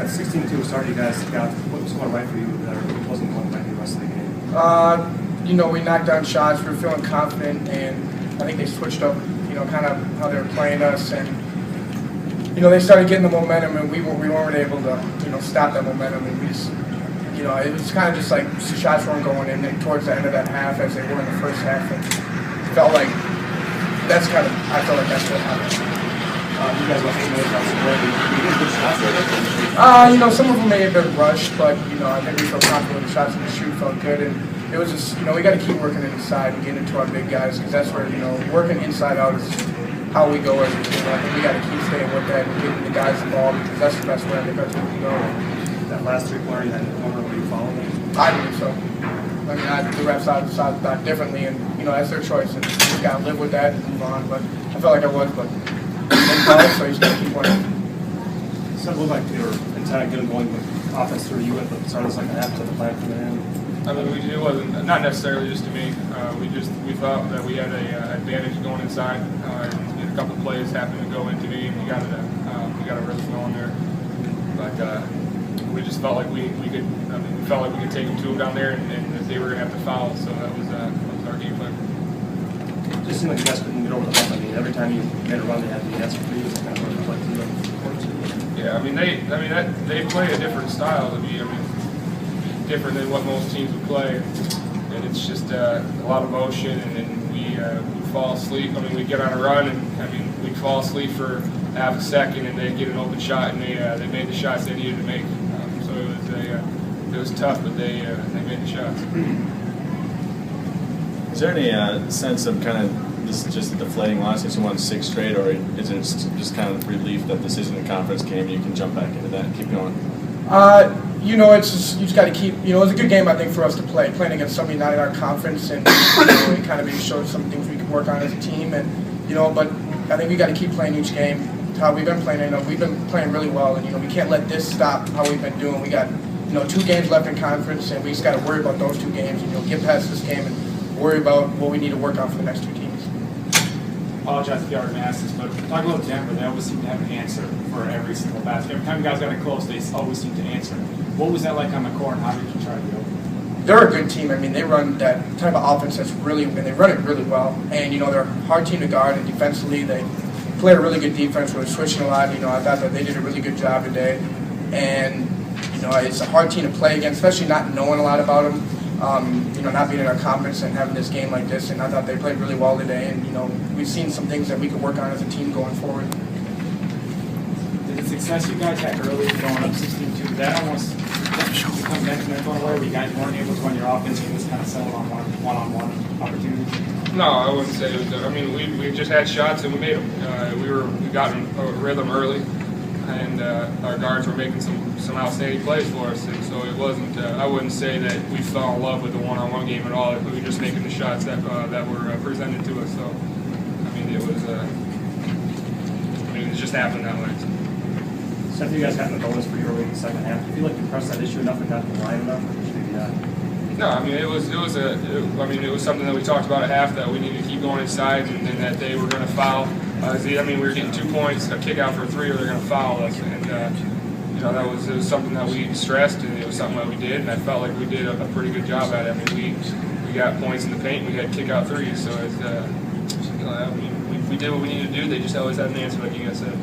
16-2 start you guys got, what was going right for you that wasn't going right the rest of the game? We knocked down shots. We were feeling confident, and I think they switched up, kind of how they were playing us, and they started getting the momentum, and we weren't able to, stop that momentum, and we just, it was kind of just like shots weren't going in, and towards the end of that half, as they were in the first half, it felt like I felt like that's what happened. You guys went 8 minutes outside. You did good shots there. Some of them may have been rushed, but I think we felt confident with the shots in the shoot felt good, and it was just we got to keep working inside and getting into our big guys, because that's where working inside out is how we go as a team. I think we got to keep staying with that and getting the guys involved, because that's the best way I think our team can go. That last 3-pointer you had in the corner, were you following it? I believe so. I mean, the refs thought differently, and that's their choice, and we got to live with that and move on. But I felt like I was, but. So he's going to keep playing. So it looked like they were inside good going with offense through you at the start of the second half to the plan from the end. I mean, it wasn't not necessarily just to me. We thought that we had an advantage going inside. And a couple of plays happened to go into me, and we got a rhythm going there. But we just felt like we could. I mean, we felt like we could take them to them down there, and that they were going to have to foul. So that was our game plan. It just seemed like you guys couldn't get over the hump. I mean, every time you made a run, they had the answer for you. It kind of reflected on the court. Yeah, I mean they play a different style to me. I mean, different than what most teams would play, and it's just a lot of motion, and then we fall asleep. I mean, we get on a run, and we fall asleep for half a second, and they get an open shot, and they made the shots they needed to make. So it was tough, but they made the shots. Is there any sense of kind of this is just a deflating loss since you won 6 straight, or is it just kind of relief that this isn't a conference game and you can jump back into that and keep going? It's just, you just got to keep. It was a good game I think for us to play, playing against somebody not in our conference, and it kind of maybe showed some things we can work on as a team, and but I think we got to keep playing each game. How we've been playing, we've been playing really well, and we can't let this stop how we've been doing. We got 2 games left in conference, and we just got to worry about those 2 games, and get past this game and worry about what we need to work on for the next 2 teams. I apologize if you already asked this, but talking about Denver, they always seem to have an answer for every single basket. Every time you guys got it close, they always seem to answer. What was that like on the court, and how did you try to do it? They're a good team. I mean, they run that type of offense and they run it really well. And, they're a hard team to guard, and defensively they play a really good defense. We're switching a lot. I thought that they did a really good job today. And, it's a hard team to play against, especially not knowing a lot about them. Not being in our conference and having this game like this, and I thought they played really well today, and we've seen some things that we could work on as a team going forward. Did the success you guys had early going up 16-2, that almost become detrimental in a way where you guys weren't able to run your offense and just kind of settle on one-on-one opportunities? No, I wouldn't say it was. I mean, we just had shots and we made them. We got in a rhythm early, and our guards were making some outstanding plays for us, and so it wasn't. I wouldn't say that we fell in love with the one-on-one game at all. We were just making the shots that were presented to us. So, I mean, it was. It just happened that way. Seth, you guys got in the bonus pretty early in the second half. Do you feel like you pressed that issue enough and got the line enough, or maybe not? No, I mean it was something that we talked about at half, that we needed to keep going inside, and that they were going to foul. We were getting 2 points, a kick out for 3, or they're going to foul us, and it was something that we stressed, and it was something that we did, and I felt like we did a pretty good job at it. I mean, we got points in the paint, we had kick out 3s, so we did what we needed to do. They just always had an answer, like you guys said.